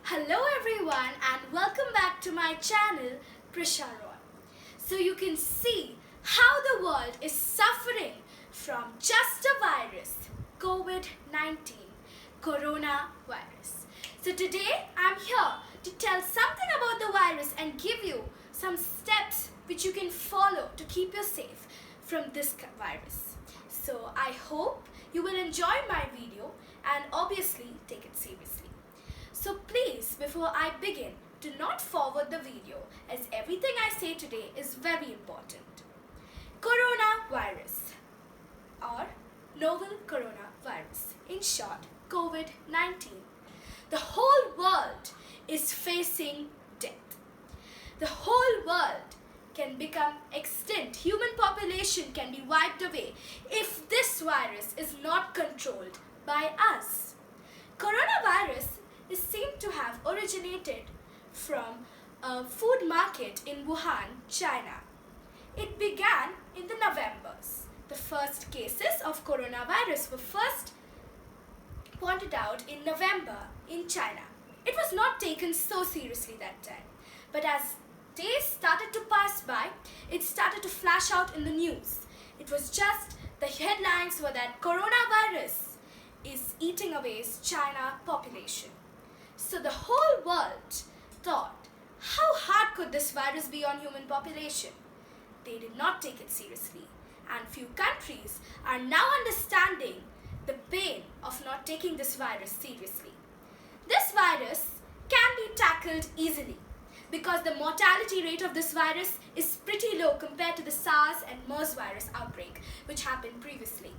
Hello everyone and welcome back to my channel Prisharon. So you can see how the world is suffering from just a virus, COVID-19, coronavirus. So today I'm here to tell something about the virus and give you some steps which you can follow to keep you safe from this virus. So I hope you will enjoy my video and obviously take it seriously. So please, before I begin, do not forward the video as everything I say today is very important. Coronavirus or novel coronavirus, in short, COVID-19. The whole world is facing death. The whole world can become extinct. Human population can be wiped away if this virus is not controlled by us. Coronavirus is seen to have originated from a food market in Wuhan, China. It began in the Novembers. The first cases of coronavirus were first pointed out in November in China. It was not taken so seriously that time. But as days started to pass by, it started to flash out in the news. It was just the headlines were that coronavirus is eating away China population. So the whole world thought, how hard could this virus be on human population? They did not take it seriously, and few countries are now understanding the pain of not taking this virus seriously. This virus can be tackled easily because the mortality rate of this virus is pretty low compared to the SARS and MERS virus outbreak which happened previously.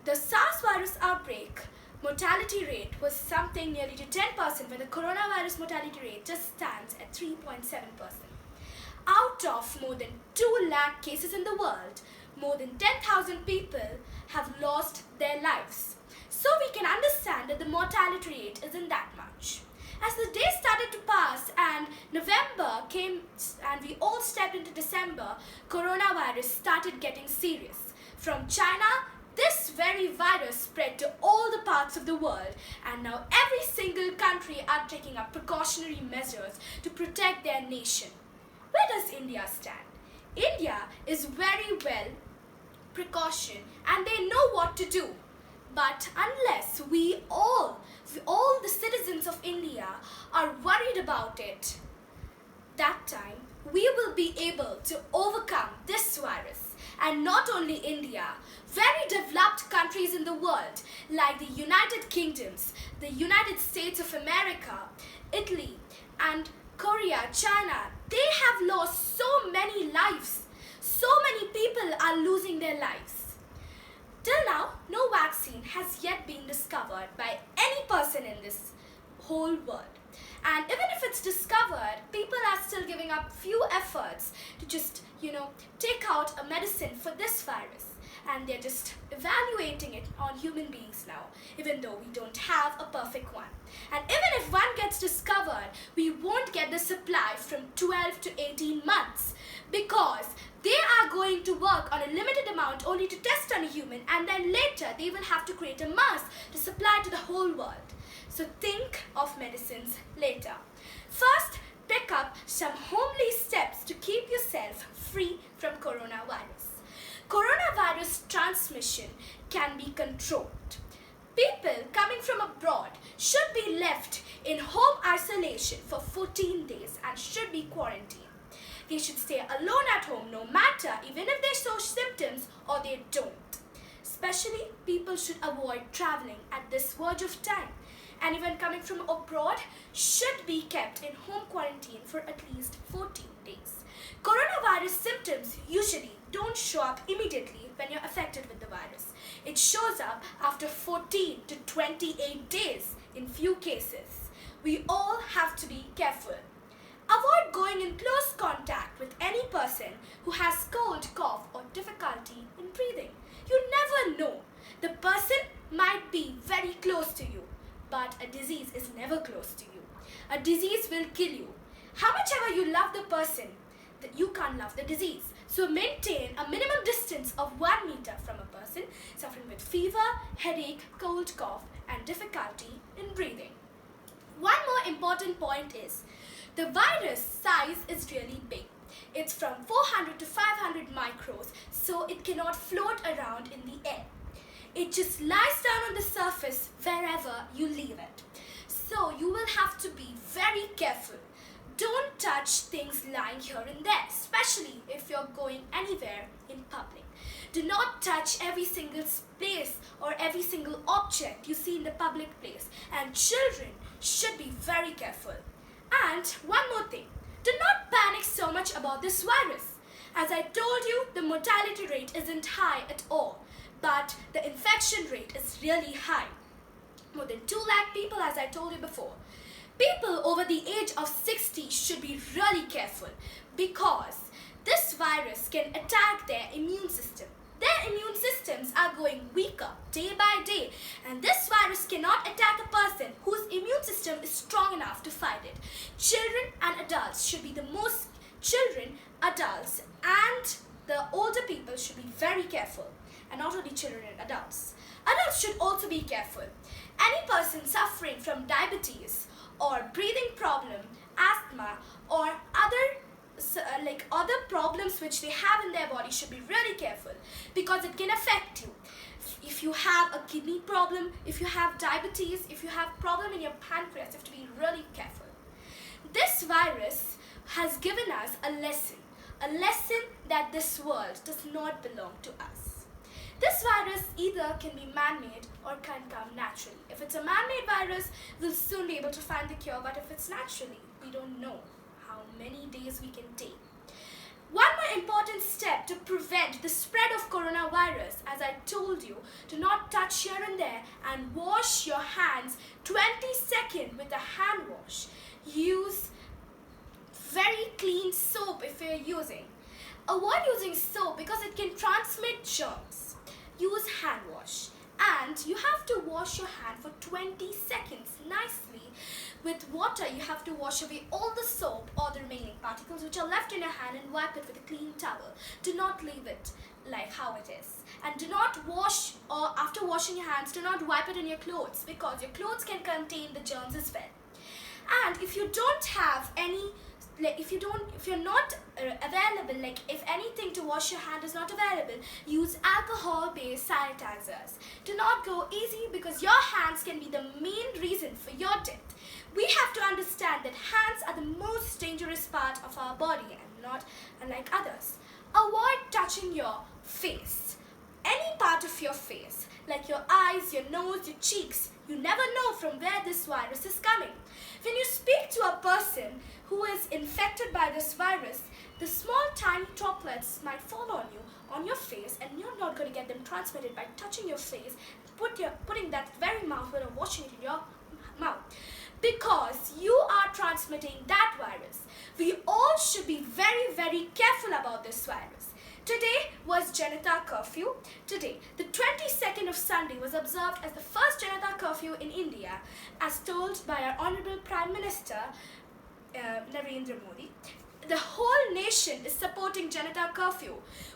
The SARS virus outbreak mortality rate was something nearly to 10%, where the coronavirus mortality rate just stands at 3.7%. Out of more than 2 lakh cases in the world, more than 10,000 people have lost their lives. So we can understand that the mortality rate isn't that much. As the days started to pass and November came and we all stepped into December, coronavirus started getting serious. From China, this very virus spread to all the parts of the world, and now every single country are taking up precautionary measures to protect their nation. Where does India stand? India is very well precaution and they know what to do. But unless we all the citizens of India are worried about it, that time we will be able to overcome this virus. And not only India, very developed countries in the world like the United Kingdoms, the United States of America, Italy and Korea, China, they have lost so many lives. So many people are losing their lives. Till now, no vaccine has yet been discovered by any person in this whole world. And even if it's discovered, people are still giving up few efforts to just, take out a medicine for this virus. And they're just evaluating it on human beings now, even though we don't have a perfect one. And even if one gets discovered, we won't get the supply from 12 to 18 months because they are going to work on a limited amount only to test on a human, and then later they will have to create a mask to supply to the whole world. So think of medicines later. First, pick up some homely steps to keep yourself free from coronavirus. Coronavirus transmission can be controlled. People coming from abroad should be left in home isolation for 14 days and should be quarantined. They should stay alone at home no matter even if they show symptoms or they don't. Especially people should avoid traveling at this verge of time. Anyone coming from abroad should be kept in home quarantine for at least 14 days. Coronavirus symptoms usually don't show up immediately when you're affected with the virus. It shows up after 14 to 28 days in few cases. We all have to be careful. Avoid going in close contact with any person who has cold, cough or difficulty in breathing. You never know. The person might be very close to you, but a disease is never close to you. A disease will kill you. How much ever you love the person, that you can't love the disease. So maintain a minimum distance of 1 meter from a person suffering with fever, headache, cold, cough and difficulty in breathing. One more important important point is, the virus size is really big. It's from 400 to 500 micros, so it cannot float around in the air. It just lies down on the surface wherever you leave it. So you will have to be very careful. Don't touch things lying here and there, especially if you're going anywhere in public. Do not touch every single space or every single object you see in the public place. And children should be very careful. And one more thing, do not panic so much about this virus. As I told you, the mortality rate isn't high at all, but the infection rate is really high. More than 2 lakh people, as I told you before. People over the age of 60 should be really careful because this virus can attack their immune system. Their immune systems are going weaker day by day, and this virus cannot attack a person whose immune system is strong enough to fight it. Children and adults should be the most, adults and the older people should be very careful, and not only children and adults. Adults should also be careful. Any person suffering from diabetes or breathing problem, asthma or other problems which they have in their body should be really careful because it can affect you. If you have a kidney problem, if you have diabetes, if you have problem in your pancreas, you have to be really careful. This virus has given us a lesson that this world does not belong to us. This virus either can be man-made or can come naturally. If it's a man-made virus, we'll soon be able to find the cure, but if it's naturally, we don't know how many days we can take. One more important step to prevent the spread of coronavirus, as I told you, do not touch here and there and wash your hands 20 seconds with a hand wash. Use very clean soap if you're using. Avoid using soap because it can transmit germs. Use hand wash. And you have to wash your hand for 20 seconds nicely. With water, you have to wash away all the soap or the remaining particles which are left in your hand and wipe it with a clean towel. Do not leave it like how it is. And do not wash, or after washing your hands, do not wipe it in your clothes because your clothes can contain the germs as well. And if you don't have any, if you're not available, if anything to wash your hand is not available, use alcohol-based sanitizers. Do not go easy because your hands can be the main reason for your death. We have to understand that hands are the most dangerous part of our body and not unlike others. Avoid touching your face. Any part of your face, like your eyes, your nose, your cheeks. You never know from where this virus is coming. When you speak to a person who is infected by this virus, the small tiny droplets might fall on you, on your face, and you're not going to get them transmitted by touching your face, putting that very mouthful or washing it in your mouth. Because you are transmitting that virus. We all should be very, very careful about this virus. Today was Janata Curfew. Today, the 22nd of Sunday was observed as the first Janata Curfew in India, as told by our Honorable Prime Minister, Narendra Modi. The whole nation is supporting Janata Curfew.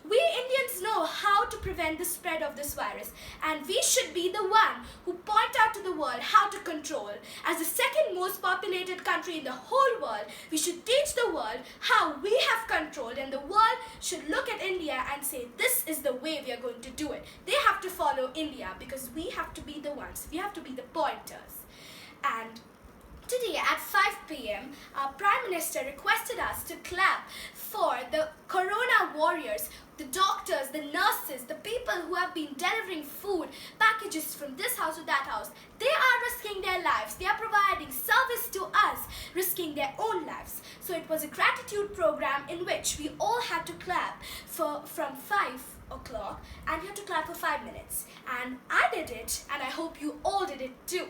We Indians know how to prevent the spread of this virus, and we should be the one who point out to the world how to control. As the second most populated country in the whole world, we should teach the world how we have controlled, and the world should look at India and say, this is the way we are going to do it. They have to follow India because we have to be the ones. We have to be the pointers. And today at 5 p.m., our Prime Minister requested us to clap for the Corona warriors, the doctors, the nurses, the people who have been delivering food, packages from this house to that house. They are risking their lives. They are providing service to us, risking their own lives. So it was a gratitude program in which we all had to clap from 5 o'clock, and you had to clap for 5 minutes. And I did it, and I hope you all did it too.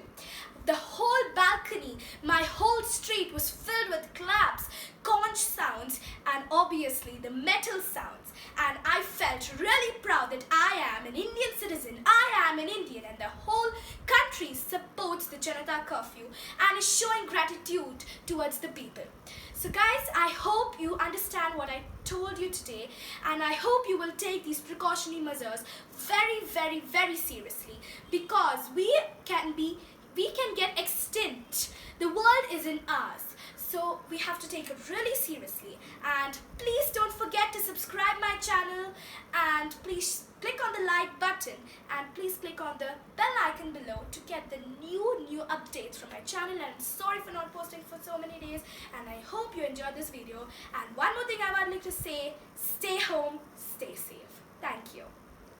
The whole balcony, my whole street was filled with claps, conch sounds, and obviously the metal sounds. And I felt really proud that I am an Indian citizen, I am an Indian, and the whole country supports the Janata Curfew and is showing gratitude towards the people. So guys, I hope you understand what I told you today, and I hope you will take these precautionary measures very, very, very seriously, because we can get extinct. The world is in us. So we have to take it really seriously. And please don't forget to subscribe my channel, and please click on the like button, and please click on the bell icon below to get the new updates from my channel. And I'm sorry for not posting for so many days, and I hope you enjoyed this video. And one more thing I would like to say, stay home, stay safe. Thank you.